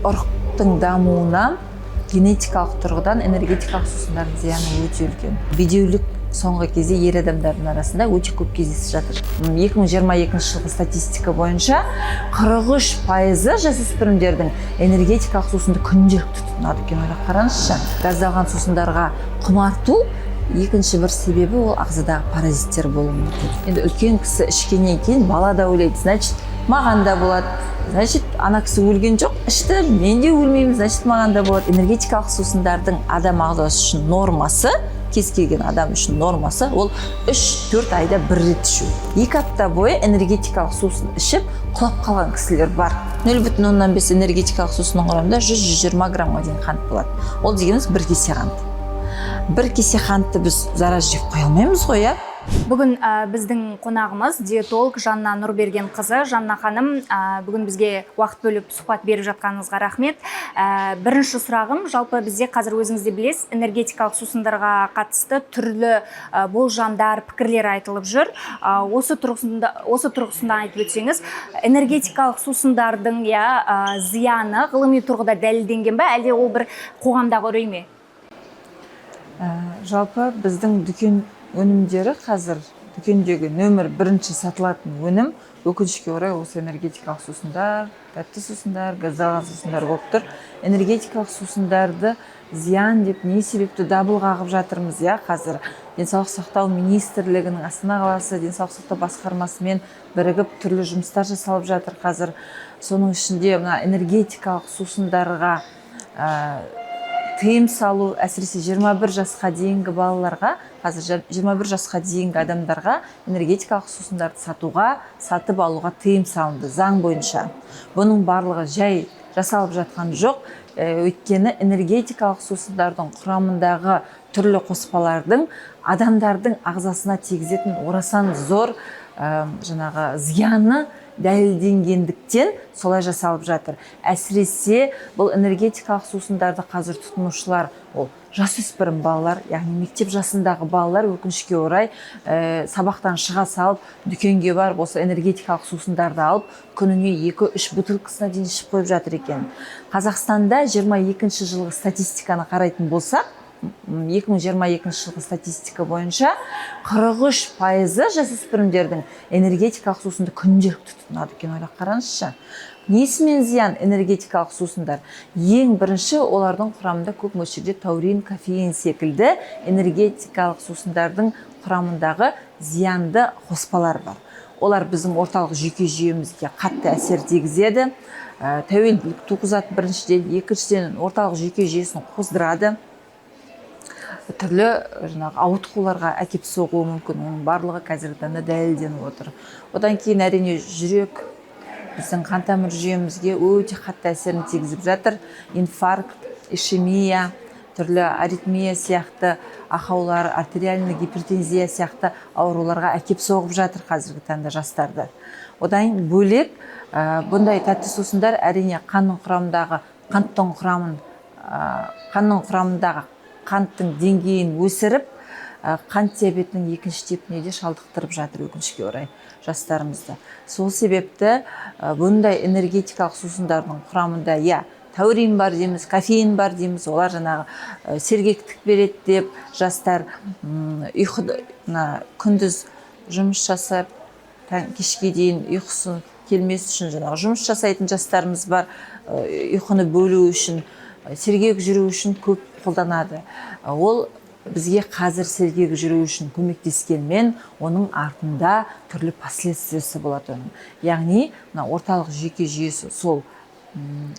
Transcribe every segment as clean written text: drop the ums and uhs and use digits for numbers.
ұрықтың дамуына генетикалық тұрғыдан энергетикалық сусындардың зияны өте үлкен. Бедеулік соңғы кезде ер адамдардың арасында өте көп кездесіп жатыр. 2022 жылғы статистика бойынша 43% жасөспірімдердің энергетикалық сусынды күнделікті тұтынады екен. Ойлап қараңызшы. Газдалған сусындарға құмарту екінші бір себебі ол ағзадағы паразиттер болуы мүмкін. Енді үлкен кісі ішкеннен кейін бала да ойлайды, значит, маған да болады. Значит, ана кісі өлген жоқ, ішті, мен де өлмеймін, значит, маған да болады. Энергетикалық сусындардың адам ағзасы үшін нормасы, кез келген адам үшін нормасы, ол 3-4 айда бір рет ішу. 2 апта бойы энергетикалық сусын ішіп, құлап қалған кісілер бар. 0,5 энергетикалық сусынның құрамында 100-120 граммға дейін қант болады. Ол дегеніміз 1 кесе қант. 1 кесе қантты біз зараз жеп қоя алмаймыз ғой, иә? Бүгін біздің қонағымыз диетолог Жанна Нұрберген қызы. Жанна ханым, бүгін бізге уақыт бөліп сұхбат беріп жатқаныңызға рахмет. Бірінші сұрағым, жалпы бізде қазір өзіңіз де білесіз, энергетикалық сусындарға қатысты түрлі болжамдар, пікірлер айтылып жүр. Осы тұрғысында айтып өтсеңіз, энергетикалық сусындардың зияны ғылыми тұрғыда дәлелденген бе, әлде ол бір қоғамдағы үрей ме? Жалпы біздің дүкен өнімдері қазір дүкендегі нөмір 1 сатылатын өнім өкінішке орай осы энергетикалық сусындар, тәтті сусындар, газдалған сусындар болып тұр. Энергетикалық сусындарды зиян деп не себепті дабыл қағып жатырмыз, иә, қазір денсаулық сақтау министрлігінің Астана қаласы денсаулық сақтау басқармасымен бірігіп түрлі жұмыстар жасалып жатыр қазір. Соның ішінде мына энергетикалық сусындарға тыйым салу, әсіресе 21 жасқа дейінгі балаларға, қазір 21 жасқа дейінгі адамдарға энергетикалық сусындарды сатып алуға тыйым салынды заң бойынша. Бұның барлығы жай жасалып жатқан жоқ, өйткені энергетикалық сусындардың құрамындағы түрлі қоспалардың адамдардың ағзасына тигізетін орасан зор зияны дәлелденгендіктен солай жасалып жатыр. Әсіресе бұл энергетикалық сусындарды қазір тұтынушылар, ол жасөспірім балалар, яғни мектеп жасындағы балалар өкінішке орай сабақтан шыға салып, дүкенге барып, осы энергетикалық сусындарды алып, күніне 2-3 бутылкасына дейін ішіп қойып жатыр екен. Қазақстанда 22 жылғы статистиканы қарайтын болсақ, 2022 жылғы статистика бойынша 43% жасөспірімдердің энергетикалық сусынды күнделікті тұтынады екен. Ойлап қараңызшы. Несімен зиян энергетикалық сусындар? Ең бірінші, олардың құрамында көп мөлшерде таурин, кофеин секілді энергетикалық сусындардың құрамындағы зиянды қоспалар бар. Олар біздің орталық жүйке жүйемізге қатты әсер тигізеді, тәуелділік туғызады біріншіден, екіншіден орталық жүйке жүйесін қоздырады, түрлі ауытқуларға әкеп соғуы мүмкін. Оның барлығы қазіргі таңда дәлелденіп отыр. Одан кейін әрине жүрек біздің қан тамыр жүйемізге өте қатты әсерін тигізіп жатыр. Инфаркт, ишемия, түрлі аритмия сияқты ақаулар, артериальный гипертензия сияқты ауруларға әкеп соғып жатыр қазіргі таңда жастарды. Одан бөлек бұндай тәтті сусындар әрине қанның құрамындағы қанттың деңгейін өсіріп, қант диабетінің 2-ші типіне де шалдықтырып жатыр өкінішке орай жастарымызды. Сол себепті бұндай энергетикалық сусындардың құрамында таурин бар дейміз, кофеин бар дейміз, олар сергектік береді деп жастар күндіз жұмыс жасап, кешке дейін ұйқысы келмес үшін жұмыс жасайтын жастарымыз бар, ұйқыны бөлу үшін, сергек жүру үшін көп қолданады. Ол бізге қазір сергек жүру үшін көмектескенмен, оның артында түрлі последствиясы болады оның. Яғни, орталық жүйке жүйесі сол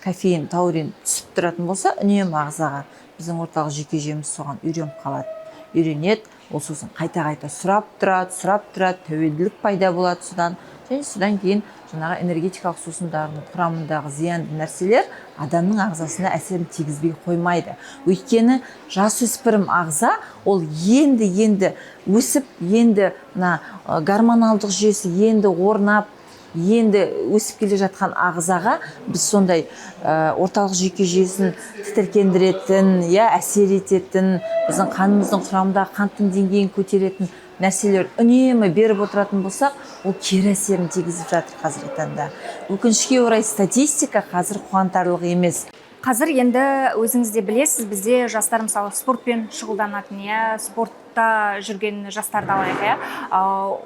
кофеин, таурин түсіп тұратын болса, үнемі ағзаға біздің орталық жүйке жүйеміз соған үйреніп қалады. Үйренеді, ол сосын қайта-қайта сұрап тұрады, тәуелділік пайда болады содан. Және содан кейін энергетикалық сусындардың құрамындағы зиянды нәрселер адамның ағзасына әсерін тигізбей қоймайды. Өйткені жасөспірім ағза ол енді өсіп, енді гормоналдық жүйесі енді орнап, енді өсіп келе жатқан ағзаға біз сондай орталық жүйке жүйесін тітіркендіретін, әсер ететін, біздің қанымыздың құрамындағы қанттың деңгейін көтеретін нәрселер үнемі беріп отыратын болсақ, ол кері әсерін тигізіп жатыр қазіргі таңда. Өкінішке орай статистика қазір қуантарлық емес. Қазір енді өзіңіз де білесіз, бізде жастар мысалы спортпен шұғылданатын, спортта жүрген жастарды алайық,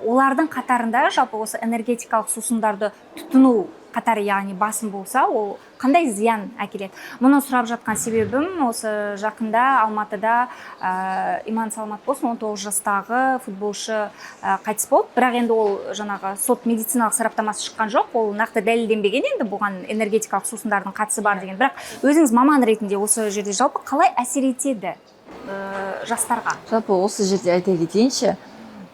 олардың қатарында жалпы осы энергетикалық сусындарды тұтыну қатары, яғни басым болса, ол қандай зиян әкеледі? Мұны сұрап жатқан себебім, осы жақында Алматыда Иман Саламат болсын, 19 жастағы футболшы қайтыс болды. Бірақ енді ол жаңағы сот медициналық сараптамасы шыққан жоқ, ол нақты дәлелденбеген, енді бұған энергетикалық сусындардың қатысы бар деген. Бірақ өзіңіз маман ретінде осы жерде жалпы қалай әсер етеді жастарға? Жалпы осы жерде айта кетейінші,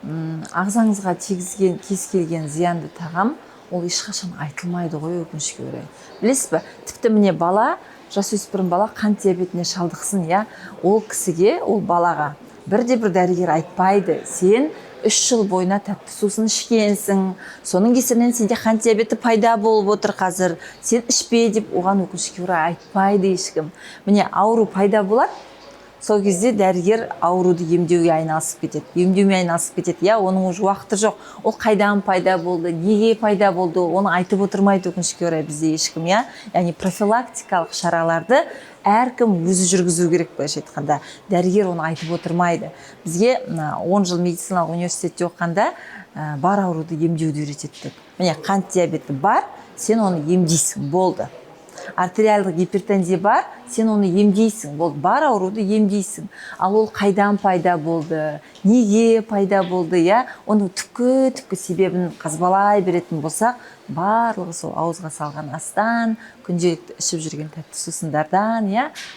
ағзаңызға тигізген кез келген зиянды тағам ол ешқашан айтылмайды ғой, өкінішке орай. Білесіз бе, тіпті міне бала, жасөспірім бала қант диабетіне шалдықсын, ол кісіге, ол балаға бірде-бір дәрігер айтпайды, сен 3 жыл бойына тәтті сусын ішкенсің, соның кесірінен сенде қант диабеті пайда болып отыр қазір, сен ішпе деп оған өкінішке орай айтпайды ешкім. Міне ауру пайда болады, сол кезде дәрігер ауруды емдеуге айналысып кетеді. Оның уже уақыты жоқ. Ол қайдан пайда болды, неге пайда болды, оны айтып отырмайды өкінішке орай бізде ешкім, Яғни профилактикалық шараларды әркім өзі жүргізу керек, былайша айтқанда. Дәрігер оны айтып отырмайды. Бізге 10 жыл медициналық университетте оқығанда бар ауруды емдеуді үйретеді. Міне қант диабеті бар, сен оны емдейсің, болды. Артериалдық гипертензия бар, сен оны емдейсің, бар ауруды емдейсің. Ал ол қайдан пайда болды, неге пайда болды, оны түпкі себебін қазбалай беретін болсақ, барлығы сол ауызға салған астан, күнделікті ішіп жүрген тәтті сусындардан,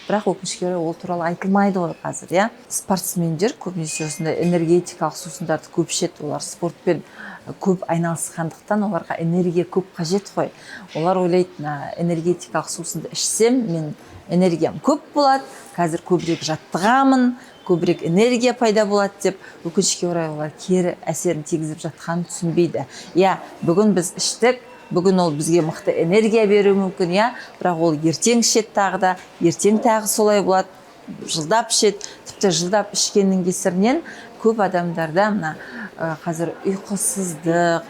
бірақ өкінішке орай ол туралы айтылмайды ғой қазір, Спортсмендер көбінесе осындай энергетикалық сусындарды көп ішеді, олар спортпен көп айналысқандықтан оларға энергия көп қажет қой. Олар ойлайды, энергетикалық сусынды ішсем, мен энергиям көп болады, қазір көбірек жаттығамын, көбірек энергия пайда болады деп, өкінішке орай олар кері әсерін тигізіп жатқанын түсінбейді. Бүгін біз іштік, бүгін ол бізге мықты энергия беруі мүмкін, бірақ ол ертең ішеді тағы да, ертең тағы солай болады, жылдап ішеді, тіпті жылдап ішкеннің кесірінен көп адамдарда қазір ұйқысыздық,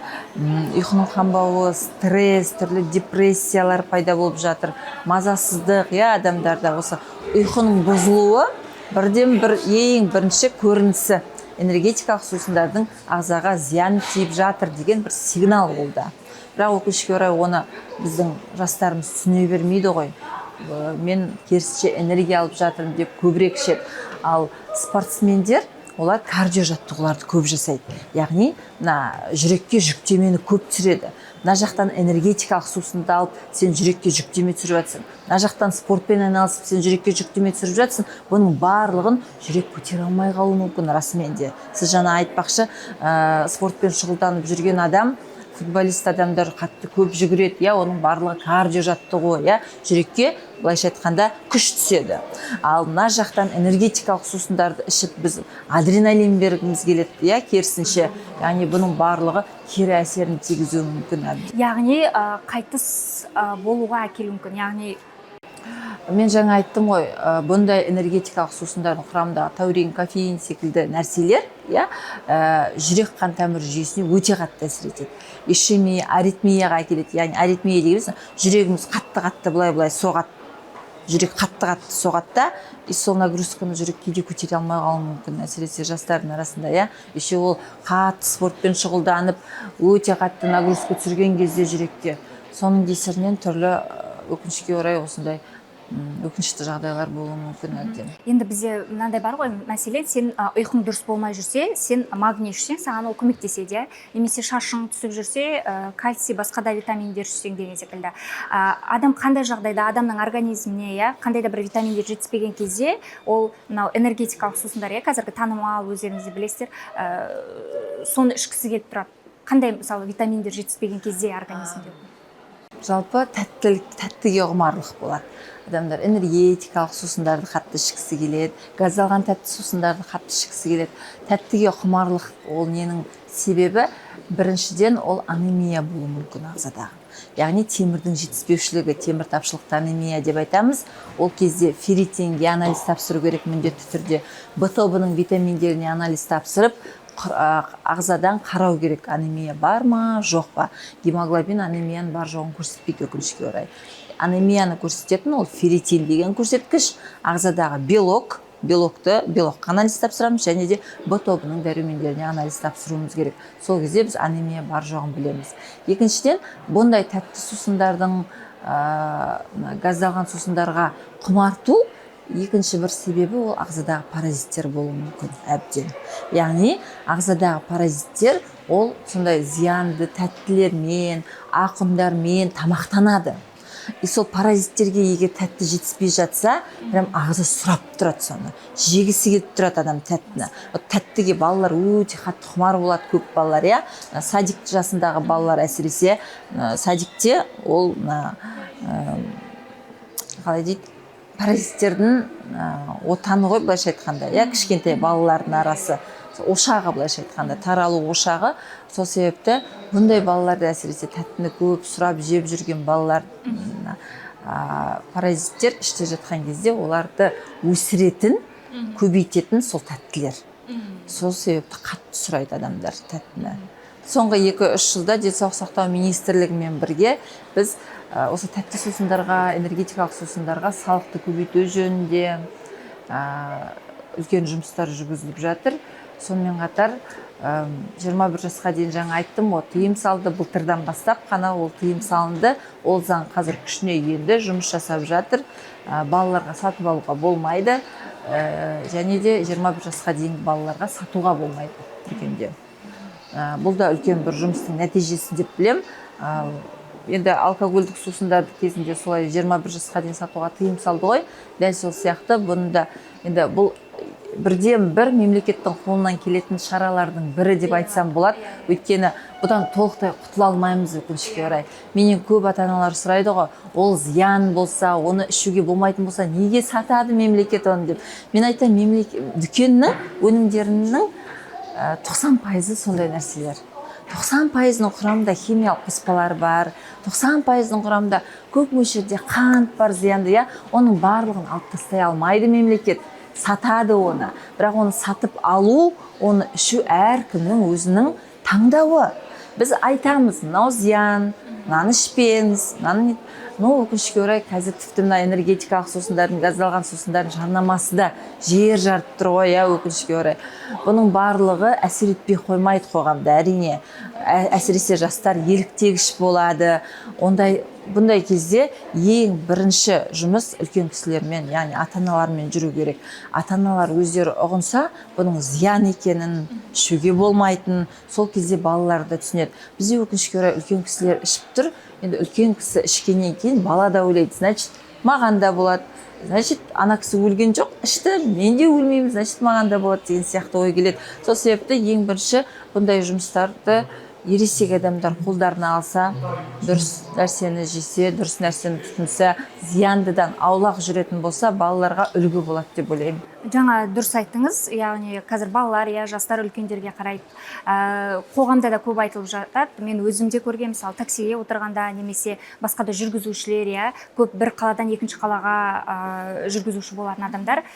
ұйқының қанбауы, стресс, түрлі депрессиялар пайда болып жатыр, мазасыздық, адамдарда осы ұйқының бұзылуы бірден бір ең бірінші көрінісі энергетикалық сусындардың ағзаға зиян тиіп жатыр деген бір сигнал болды. Бірақ өкінішке орай оны біздің жастарымыз түсіне бермейді ғой. Мен керісінше энергия алып жатырмын деп көбірек ішеді. Ал спортсмендер олар кардио жаттығуларды көп жасайды. Яғни, жүрекке жүктемені көп түсіреді. Мына жақтан энергетикалық сусынды алып, сен жүрекке жүктеме түсіріп жатсың. Мына жақтан спортпен айналысып, сен жүрекке жүктеме түсіріп жатсың. Бұның барлығын жүрек көтере алмай қалуы мүмкін расымен де. Сіз жаңа айтпақшы, спортпен шұғылданып жүрген адам, футболист адамдар қатты көп жүгіреді, оның барлығы кардио жаттығу, жүрекке былайша айтқанда күш түседі. Ал мына жақтан энергетикалық сусындарды ішіп біз адреналин бергіміз келеді, керісінше, яғни бұның барлығы кері әсерін тигізуі мүмкін. Яғни қайтыс болуға әкелуі мүмкін, яғни мен жаңа айттым ғой, бұндай энергетикалық сусындардың құрамында таурин, кофеин секілді нәрселер, жүрек қан тамыр жүйесіне өте қатты әсер етеді. Ишемия, аритмияға әкеледі. Яғни аритмия дегеніміз жүрегіміз қатты былай соғады. Жүрек қатты соғады да, сол нагрузканы жүрек кейде көтере алмай қалуы мүмкін, әсіресе жастардың арасында, еще ол қатты спортпен шұғылданып, өте қатты нагрузка түсірген кезде жүректе. Соның кесірінен түрлі өкінішке орай осындай өкінішті жағдайлар болуы мүмкін әбден. Енді бізде мынандай бар ғой, мәселен, сен ұйқың дұрыс болмай жүрсе, сен магний ішсең, саған ол көмектеседі, немесе шашың түсіп жүрсе, кальций, басқа да витаминдер ішсең деген секілді. Адам қандай жағдайда, адамның организміне, қандай да бір витаминдер жетіспеген кезде, ол энергетикалық сусындар, қазіргі танымал, өздеріңіз де білесіздер, соны ішкісі келіп тұрады. Қандай мысалы витаминдер жетіспеген кезде организмде? Жалпы тәттіге құмарлық болады. Адамдар энергетикалық сусындарды қатты ішкісі келеді, газдалған тәтті сусындарды қатты ішкісі келеді. Тәттіге құмарлық ол ненің себебі? Біріншіден ол анемия болуы мүмкін ағзадағы. Яғни темірдің жетіспеушілігі, темір тапшылықты анемия деп айтамыз. Ол кезде ферритинге анализ тапсыру керек міндетті түрде. Б тобының витаминдеріне анализ тапсырып, ағзадан қарау керек, анемия бар ма жоқ па. Гемоглобин анемияның бар жоғын көрсетпейді, өкінішке орай. Анемияны көрсететін ол ферритин деген көрсеткіш, ағзадағы белокқа анализ тапсырамыз, және де Б тобының дәрумендеріне анализ тапсыруымыз керек. Сол кезде біз анемия бар жоғын білеміз. Екіншіден, бұндай тәтті сусындардың, газдалған сусындарға құмарту екінші бір себебі ол ағзадағы паразиттер болуы мүмкін, әбден. Яғни ағзадағы паразиттер ол сондай зиянды тәттілермен, ақұндармен тамақтанады. И сол паразиттерге егер тәтті жетіспей жатса, прям ағза сұрап тұрады соны. Жегісі келіп тұрады адам тәттіні. Тәттіге балалар өте қатты құмар болады, көп балалар, я. Садик жасындағы балалар әсіресе, садикте ол қалай дейді, паразиттердің отаны ғой, былайша айтқанда, я, кішкентай балалардың арасы, ошағы, былайша айтқанда, таралу ошағы. Сол себепті бұндай балаларды әсіресе тәттіні көп сұрап жеп жүрген балалар, паразиттер іште жатқан кезде оларды өсіретін, көбейтетін сол тәттілер. Сол себепті қатты сұрайды адамдар тәттіні. Соңғы 2-3 жылда денсаулық сақтау министрлігімен бірге біз осы тәтті сусындарға, энергетикалық сусындарға салықты көбейту жөнінде үлкен жұмыстар жүргізіліп жатыр. Сонымен қатар 21 жасқа дейін жаңа айттым, ол тыйым салды, былтырдан бастап қана ол тыйым салынды. Ол заң қазір күшіне енді, жұмыс жасап жатыр. Балаларға сатып алуға болмайды, және де 21 жасқа дейін балаларға сатуға болмайды дүкенде. Бұл да үлкен бір жұмыстың нәтижесі деп білем. Енді алкогольдік сусындарды кезінде солай 21 жасқа дейін сатуға тыйым салды ғой. Дәл сол сияқты бұнда енді бұл бірден бір мемлекеттің қолынан келетін шаралардың бірі деп айтсам болады. Өйткені бұдан толықтай құтыла алмаймыз, өкінішке орай. Менен көп ата-аналар сұрайды ғой, ол зиян болса, оны ішуге болмайтын болса, неге сатады мемлекет оны деп. Мен айтам, дүкеннің өнімдерінің 90% сондай нәрселер. 90%-ның құрамында химиялық қоспалар бар, 90%-ның құрамында көп мөлшерде қант бар, зиянды, я, оның барлығын алып тастай алмайды мемлекет. Сатады оны. Бірақ оны сатып алу, оны ішу әркімнің өзінің таңдауы. Біз айтамыз, мынау зиян, мынаны ішпеңіз, мынаны... Өкінішке орай, қазір тіпті мына энергетикалық сусындардың, газдалған сусындардың жарнамасы да жер жарып тұр ғой, өкінішке орай. Бұның барлығы әсер етпей қоймайды қоғамда, әрине. Әсіресе жастар еліктегіш болады. Бұндай кезде ең бірінші жұмыс үлкен кісілермен, яғни ата-аналармен жүру керек. Ата-аналар өздері ұғынса, бұның зиян екенін, ішуге болмайтын, сол кезде балалар да түсінеді. Бізде өкінішке орай үлкен кісілер ішіп тұр. Енді үлкен кісі ішкеннен кейін бала да ойлайды, значит, маған да болады. Значит, ана кісі өлген жоқ, ішті, мен де өлмеймін, значит, маған да болады деген сияқты ой келеді. Сол себепті ең бірінші бұндай жұмыстарды ересек адамдар қолдарына алса, дұрыс нәрсені жесе, дұрыс нәрсені тұтынса, зияндыдан аулақ жүретін болса, балаларға үлгі болады деп ойлаймын. Жаңа дұрыс айттыңыз, яғни қазір балалар, жастар үлкендерге қарайды. Қоғамда да көп айтылып жатады. Мен өзімде көрген, мысалы, таксиге отырғанда немесе басқа да жүргізушілер, көп бір қаладан екінші қалаға жүргізуші болатын адамдар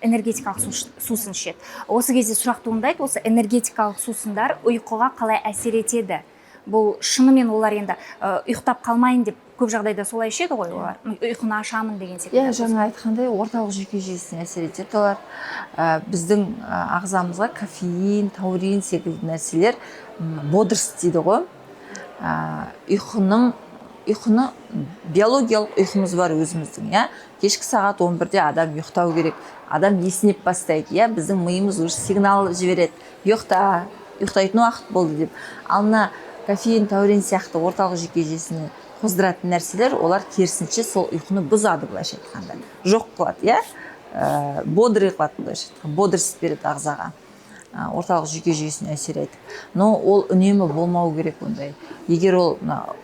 энергетикалық сусын ішеді. Осы кезде сұрақ туындайды, осы энергетикалық сусындар ұйқыға қалай әсер етеді? Бұл шынымен олар енді ұйықтап қалмайын деп көп жағдайда солай ішеді ғой олар, ұйқыны ашамын деген секілді. Жаңа айтқандай, орталық жүйке жүйесіне әсер етеді олар. Біздің ағзамызға кофеин, таурин секілді нәрселер бодрость дейді ғой. Ұйқыны биологиялық ұйқымыз бар өзіміздің, кешкі сағат 11-де адам ұйықтау керек. Адам есінеп бастайды, біздің миымыз уже сигнал жібереді. Ұйықтайтын уақыт болды деп. Алына кофеин, таурин сияқты орталық жүйке жүйесіне қоздыратын нәрселер, олар керісінше сол ұйқыны бұзады, былайша айтқанда. Жоқ қылады, бодрый қылады, былайша айтқанда. Бодрость береді ағзаға. Орталық жүйке жүйесіне әсер етеді. Но ол үнемі болмау керек ондай. Егер ол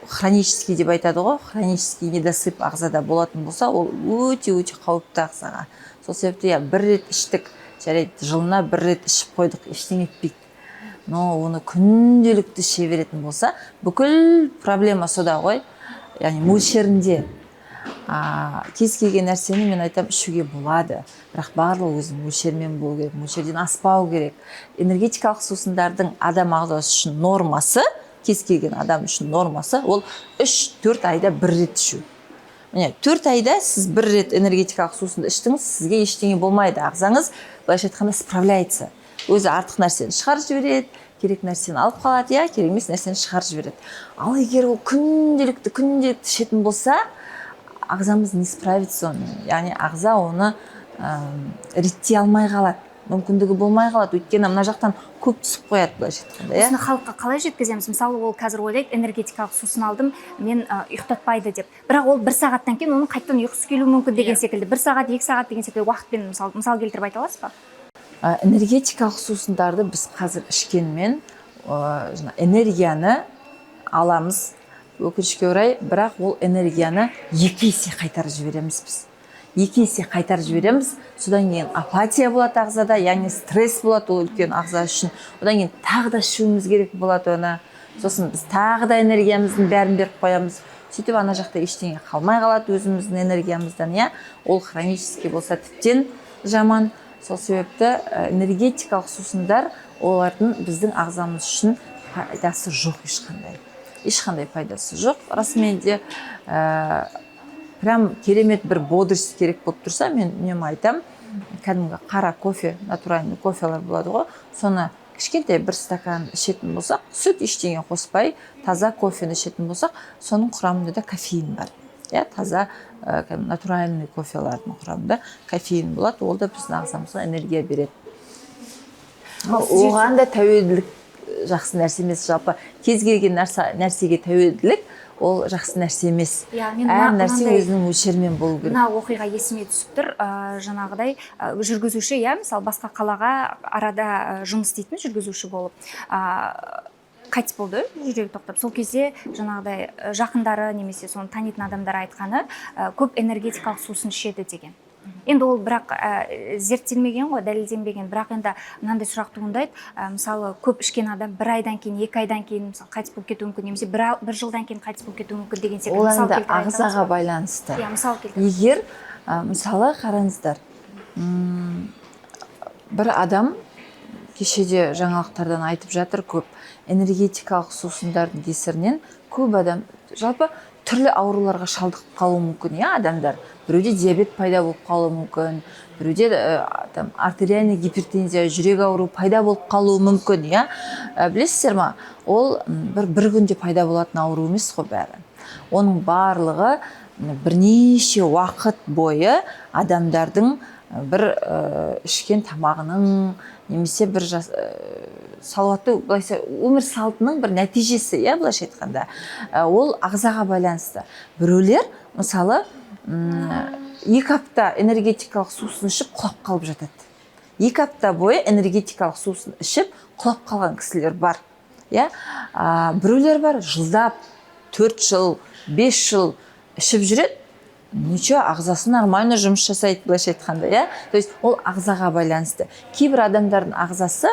хронический деп айтады ғой, хронический недосып ағзада болатын болса, ол өте-өте қауіпті ағзаға. Сол себепті бір рет іштік, жарайды, жылына бір рет ішіп қойдық, ештеңе етпейді. Но оны күнделікті іше беретін болса, бүкіл проблема сода ғой, яғни мөлшерінде. кез келген нәрсені мен айтам ішуге болады, бірақ барлығы өзінің мөлшерімен болу керек, мөлшерден аспау керек. Энергетикалық сусындардың адам ағзасы үшін нормасы, кез келген адам үшін нормасы ол 3-4 айда бір рет ішу. Міне 4 айда сіз бір рет энергетикалық сусынды іштіңіз, сізге ештеңе болмайды, ағзаңыз былайша айтқанда справляется, өзі артық нәрсені шығарып жібереді, керек нәрсені алып қалады, керек емес нәрсені шығарып жібереді. Ал егер ол күнделікті ішетін болса, ағзамыз не справится онымен, яғни ағза оны реттей алмай қалады, мүмкіндігі болмай қалады, өйткені мына жақтан көп түсіп қояды, былайша айтқанда. Осыны халыққа қалай жеткіземіз? Мысалы, ол қазір ойлайды, энергетикалық сусын алдым, мен ұйықтатпайды деп. Бірақ ол 1 сағаттан кейін оның қайтадан ұйқысы келуі мүмкін деген секілді. 1 сағат, 2 сағат деген секілді уақытпен мысал келтіріп айта аласыз ба? Энергетикалық сусындарды біз қазір ішкенмен энергияны аламыз, өкінішке орай, бірақ ол энергияны 2 есе қайтарып жібереміз біз. 2 есе қайтарып жібереміз, содан кейін апатия болады ағзада, яғни стресс болады ол үлкен ағза үшін. Одан кейін тағы да ішуіміз керек болады оны. Сосын біз тағы да энергиямыздың бәрін беріп қоямыз. Сөйтіп ана жақта ештеңе қалмай қалады өзіміздің энергиямыздан, ол хронический болса тіптен жаман. Сол себепті энергетикалық сусындар олардың біздің ағзамыз үшін пайдасы жоқ ешқандай пайдасы жоқ. Расымен де прям керемет бір бодрость керек болып тұрса, мен үнемі айтам, кәдімгі қара кофе, натуральный кофелар болады ғой, соны кішкентай 1 стакан ішетін болсақ, сүт ештеңе қоспай, таза кофені ішетін болсақ, соның құрамында да кофеин бар. Таза натуральный кофелардың құрамында кофеин болады, ол да біздің ағзамызға энергия береді. Оған да тәуелділік жақсы нәрсе емес, жалпы кез келген нәрсеге тәуелділік ол жақсы нәрсе емес. Әр нәрсе өзінің мөлшерімен болу керек. Мына оқиға есіме түсіп тұр, жаңағыдай жүргізуші, мысалы басқа қалаға арада жұмыс істейтін жүргізуші болып қайтыс болды, жүрегі тоқтап. Сол кезде жаңағыдай жақындары немесе соны танитын адамдар айтқаны көп энергетикалық сусын ішеді деген. Енді ол бірақ зерттелмеген ғой, дәлелденбеген, бірақ енді мынандай сұрақ туындайды, мысалы көп ішкен адам 1 айдан кейін, 2 айдан кейін қайтыс болып кетуі мүмкін, немесе 1 жылдан кейін қайтыс болып кетуі мүмкін деген секілді. Ол енді ағзаға байланысты. Егер мысалы қараңыздар, бір адам кешеде жаңалықтардан айтып жатыр, көп энергетикалық сусындардың кесірінен көп адам жалпы түрлі ауруларға шалдығып қалуы мүмкін, адамдар. Біреуде диабет пайда болып қалуы мүмкін, біреуде артериальный гипертензия, жүрек ауруы пайда болып қалуы мүмкін, Білесіздер ма, ол бір күнде пайда болатын ауру емес қой бәрі. Оның барлығы бірнеше уақыт бойы адамдардың бір ішкен тамағының, немесе бір салауатты өмір салтының бір нәтижесі, былайша айтқанда. Ол ағзаға байланысты. Біреулер, мысалы, 2 апта энергетикалық сусын ішіп құлап қалып жатады. 2 апта бойы энергетикалық сусын ішіп құлап қалған кісілер бар. Біреулер бар, жылдап 4 жыл, 5 жыл ішіп жүреді, ничего, ағзасы нормально жұмыс жасайды, былайша айтқанда, То есть ол ағзаға байланысты. Кейбір адамдардың ағзасы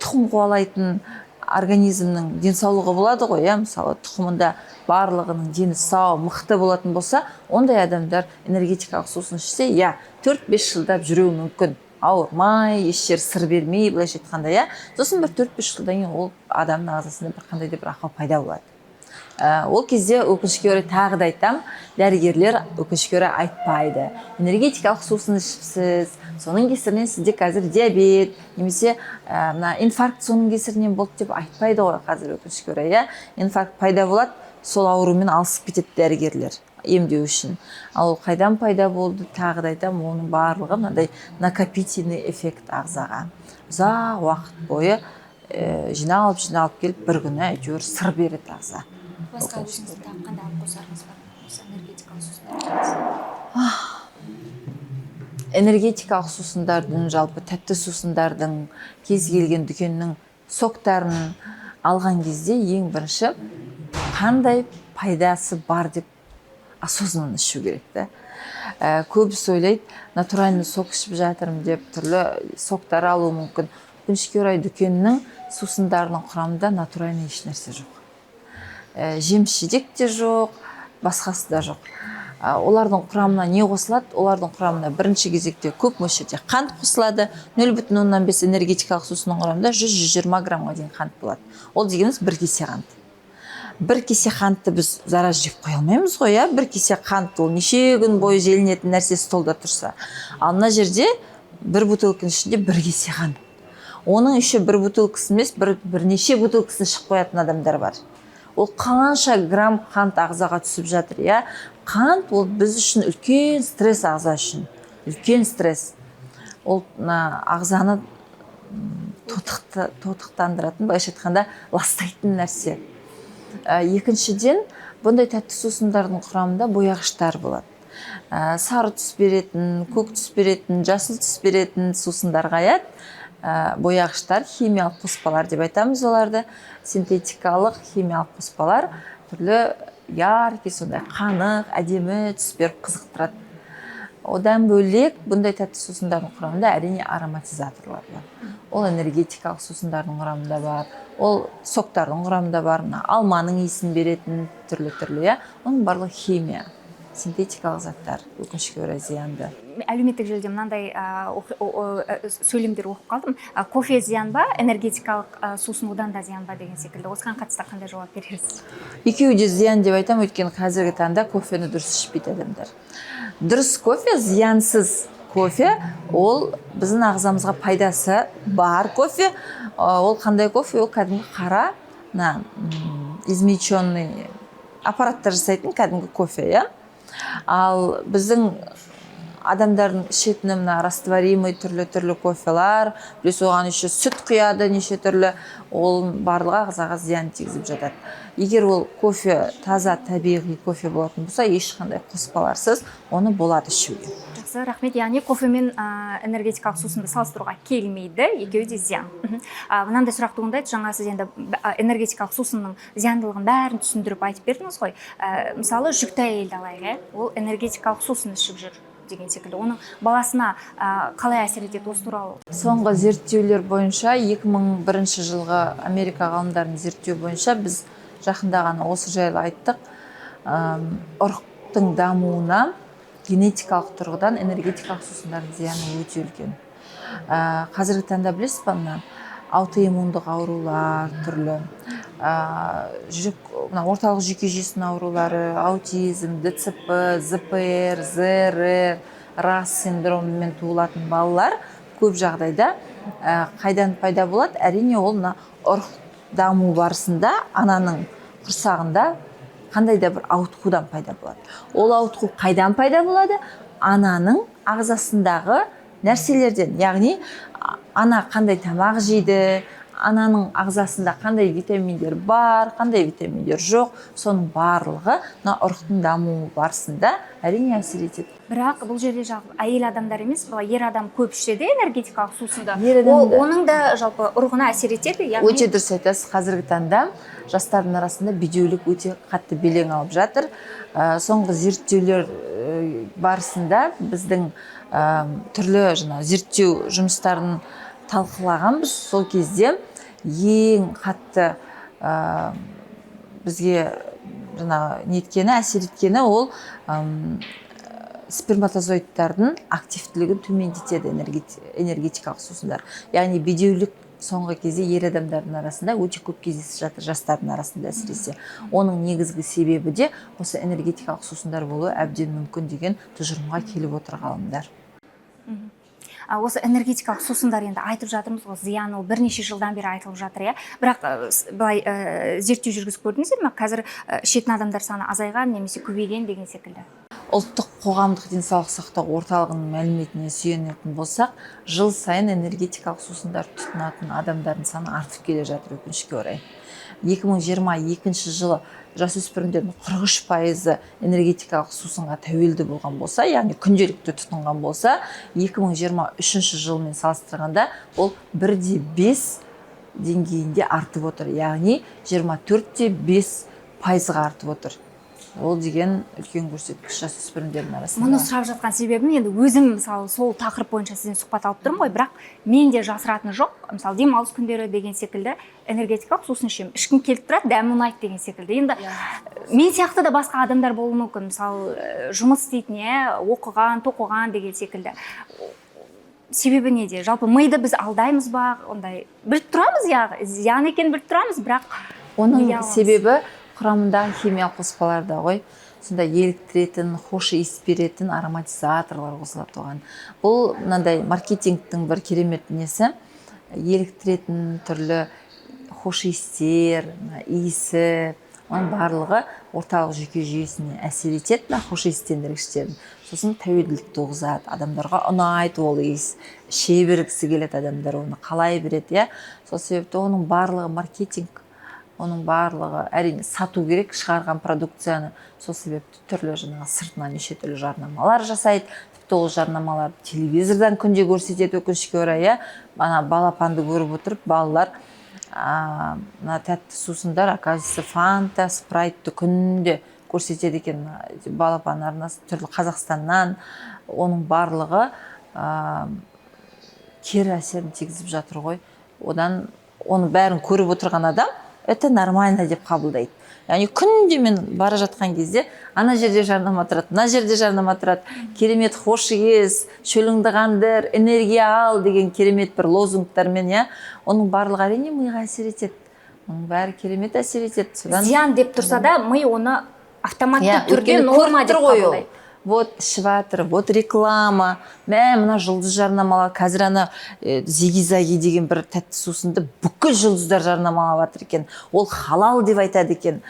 тұқым қуалайтын организмнің денсаулығы болады ғой, мысалы тұқымында барлығының дені сау, мықты болатын болса, ондай адамдар энергетикалық сусын ішсе, 4-5 жылдап жүруі мүмкін. Ауырмай, еш жер сыр бермей, былайша айтқанда, сосын бір 4-5 жылдан кейін ол адамның ағзасында бір қандай да бір ақау пайда болады. Ол кезде өкінішке орай тағы да айтам, дәрігерлер өкінішке орай айтпайды. Энергетикалық сусын ішіпсіз, соның кесірінен сізде қазір диабет, немесе инфаркт соның кесірінен болды деп айтпайды ғой қазір өкінішке орай. Инфаркт пайда болады, сол аурумен алысып кетеді дәрігерлер емдеу үшін. Ал қайдан пайда болды, тағы да айтам, оның барлығы мынандай накопительный эффект ағзаға. Ұзақ уақыт бойы жиналып келіп бір күні әйтеуір сыр береді ағза. Басқа өзіңізді қандай алып қосарыңыз бар? Энергетикалық сусындар. Энергетикалық сусындардың, жалпы тәтті сусындардың, кез келген дүкеннің соктарын алған кезде ең бірінші қандай пайдасы бар деп осознанно ішу керек. Көбісі ойлайды, натуральный сок ішіп жатырмын деп түрлі соктар алуы мүмкін. Өкінішке орай дүкеннің сусындарының құрамында натуральный еш нәрсе жоқ. Жеміс-жидек те жоқ, басқасы да жоқ. Олардың құрамына не қосылады? Олардың құрамына бірінші кезекте көп мөлшерде қант қосылады. 0,5 энергетикалық сусынның құрамында 100-120 граммға дейін қант болады. Ол дегеніміз бір кесе қант. Бір кесе қантты біз зараз жеп қоя алмаймыз ғой, иә? Бір кесе қант ол неше күн бойы желінетін нәрсе столда тұрса. Ал мына жерде бір бутылканың ішінде бір кесе қант. Оның іші бір бутылкасы емес, бірнеше бутылкасын ішіп қоятын адамдар бар. Ол қанша грамм қант ағзаға түсіп жатыр, иә? Қант ол біз үшін үлкен стресс, ағза үшін. Үлкен стресс. Ол ағзаны тотықтандыратын, былайша айтқанда ластайтын нәрсе. Екіншіден, бұндай тәтті сусындардың құрамында бояғыштар болады. Сары түс беретін, көк түс беретін, жасыл түс беретін сусындарға бояғыштар, химиялық қоспалар деп айтамыз оларды. Синтетикалық химиялық қоспалар түрлі яркий, сондай қанық, әдемі түс беріп қызықтырады. Одан бөлек бұндай тәтті сусындардың құрамында әрине ароматизаторлар бар. Ол энергетикалық сусындардың құрамында бар, ол соктардың құрамында бар, алманың иісін беретін түрлі-түрлі, оның барлығы химия, синтетикалық заттар, өкінішке орай зиянды. Әлеуметтік желіде мынандай сөйлемдер оқып қалдым. Кофе зиян ба, энергетикалық сусын одан да зиян ба деген секілді. Осыған қатысты қандай жауап бересіз? Екеуі де зиян деп айтамын, өйткені қазіргі таңда кофені дұрыс ішпейді адамдар. Дұрыс кофе, зиянсыз кофе, ол біздің ағзамызға пайдасы бар кофе. Ол қандай кофе? Ол кәдімгі қара, измельченный аппараттар жасайтын кәдімгі кофе, иә? Ал біздің адамдардың ішетін растворимый түрлі кофелар, плюс оған еще сүт құяды неше түрлі, ол барлығы ағзаға зиян тигізіп жатады. Егер ол кофе таза табиғи кофе болатын болса, ешқандай қоспаларсыз оны болады ішуге. Жақсы, рахмет. Яғни кофе мен энергетикалық сусынды салыстыруға келмейді, екеуі де зиян. Мынандай сұрақ туындайды, жаңа сіз енді энергетикалық сусынның зияндылығын бәрін түсіндіріп айтып бердіңіз ғой. Мысалы, жүкті әйелді алайық, ол энергетикалық сусын ішіп жүр деген секілді. Оның баласына қалай әсер етеді, осы туралы? Соңғы зерттеулер бойынша 2001 жылғы Америка ғалымдарының зерттеу бойынша біз жақында ғана осы жайлы айттық. Ұрықтың дамуына генетикалық тұрғыдан энергетикалық сусындардың зияны өте үлкен. Қазіргі таңда білесіз бе, аутоиммундық аурулар түрлі, орталық жүйке жүйесінің аурулары, аутизм, ДЦП, ЗПР, ЗРР, РАС синдромымен туылатын балалар көп жағдайда қайдан пайда болады? Әрине ол ұрық даму барысында ананың құрсағында қандай да бір ауытқудан пайда болады. Ол ауытқу қайдан пайда болады? Ананың ағзасындағы нәрселерден, яғни ана қандай тамақ жейді, ананың ағзасында қандай витаминдер бар, қандай витаминдер жоқ, соның барлығы ұрықтың дамуы барысында әрине әсер етеді. Бірақ бұл жерде жалпы әйел адамдар емес, ер адам көп ішеді энергетикалық сусынды. Оның да жалпы ұрығына әсер етеді. Өте дұрыс айтасыз. Қазіргі таңда жастардың арасында бедеулік өте қатты белең алып жатыр. Соңғы зерттеулер барысында біздің түрлі зерттеу жұмыстарын талқылағанбыз. Сол кезде ең қатты бізге неткені, әсер еткені ол сперматозоидтардың активтілігін төмендетеді энергетикалық сусындар. Яғни бедеулік соңғы кезде ер адамдардың арасында өте көп кездесіп жатыр, жастардың арасында әсіресе. Оның негізгі себебі де осы энергетикалық сусындар болуы әбден мүмкін деген тұжырымға келіп отыр ғалымдар. Осы энергетикалық сусындар енді айтып жатырмыз ғой, зиян ол бірнеше жылдан бері айтылып жатыр, бірақ былай зерттеу жүргізіп көрдіңіздер ме? Қазір ішетін адамдар саны азайған немесе көбейген деген секілді. Ұлттық қоғамдық денсаулық сақтау орталығының мәліметіне сүйенетін болсақ, жыл сайын энергетикалық сусындар тұтынатын адамдардың саны артып келе жатыр, өкінішке орай. 2022 жылы жасөспірімдердің 43% энергетикалық сусынға тәуелді болған болса, яғни күнделікті тұтынған болса, 2023 жылмен салыстырғанда ол 1,5 деңгейінде артып отыр, яғни 24,5%-ға артып отыр. ол деген үлкен көрсеткіш жасөспірімдердің арасында. Мұны сұрап жатқан себебім енді өзім мысалы сол тақырып бойынша сізден сұхбат алып тұрмын ғой, бірақ мен де жасыратыны жоқ. Мысалы демалыс күндері деген секілді энергетикалық сусын ішемін. Ішкім келіп тұрады, дәмі ұнайды деген секілді. Енді мен сияқты да басқа адамдар болуы мүмкін. Мысалы жұмыс істейтін, оқыған, тоқыған деген секілді. Себебі неде? Жалпы миды біз алдаймыз ба? Ондай біліп тұрамыз, зиян екенін біліп тұрамыз, бірақ оның себебі құрамындағы химиялық қоспаларда ғой. Сонда еліктіретін, хош иіс беретін ароматизаторлар қосылады оған. Бұл мынандай маркетингтің бір керемет несі. Еліктіретін түрлі хош иістер, иісі, оның барлығы орталық жүйке жүйесіне әсер етеді, хош иістендіргіштерін. Сосын тәуелділік туғызады, адамдарға ұнайды ол иіс, іше бергісі келеді адамдар, оны қалай береді, Сол себепті оның барлығы маркетинг, оның барлығы әрине сату керек, шығарған продукцияны. Сол себепті түрлі сыртынан неше түрлі жарнамалар жасайды. Тіпті ол жарнамалар телевизордан күнде көрсетеді, өкінішке орай, ана балапанды көріп отырып, балалар тәтті сусындар, оказывается, фанта, спрайтты күнде көрсетеді екен балапан арнасы түрлі Қазақстаннан. Оның барлығы кері әсерін тигізіп жатыр ғой. Одан оны бәрін көріп отырған адам это нормально деп қабылдайды. Яғни күнде мен бара жатқан кезде ана жерде жарнама тұрады, мына жерде жарнама тұрады. Керемет хош иіс, шөліңді қандыр, энергия ал деген керемет бір лозунгтармен, оның барлығы әрине миға әсер етеді. Оның бәрі керемет әсер етеді. Зиян деп тұрса да, ми оны автоматты түрде норма деп қабылдайды. Вот ішіп жатыр, вот реклама, мына жұлдыз жарнамалар, қазір ана зиги-заги деген бір тәтті сусынды бүкіл жұлдыздар жарнамалап жатыр екен. Ол халал деп айтады екен.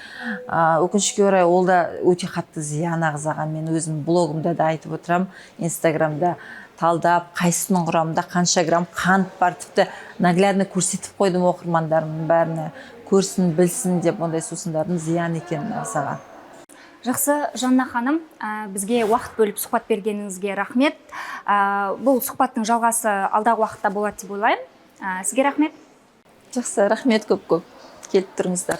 Өкінішке орай ол да өте қатты зиян ағзаға. Мен өзім блогымда да айтып отырам, инстаграмда талдап, қайсының құрамында қанша грамм қант бар, тіпті наглядно көрсетіп қойдым оқырмандарымның бәріне, көрсін, білсін деп, ондай сусындардың зиян екенін ағзаға. Жақсы, Жанна ханым, бізге уақыт бөліп сұхбат бергеніңізге рахмет. Бұл сұхбаттың жалғасы алдағы уақытта болады деп ойлаймын. Сізге рахмет. Жақсы, рахмет көп-көп. Келіп тұрыңыздар.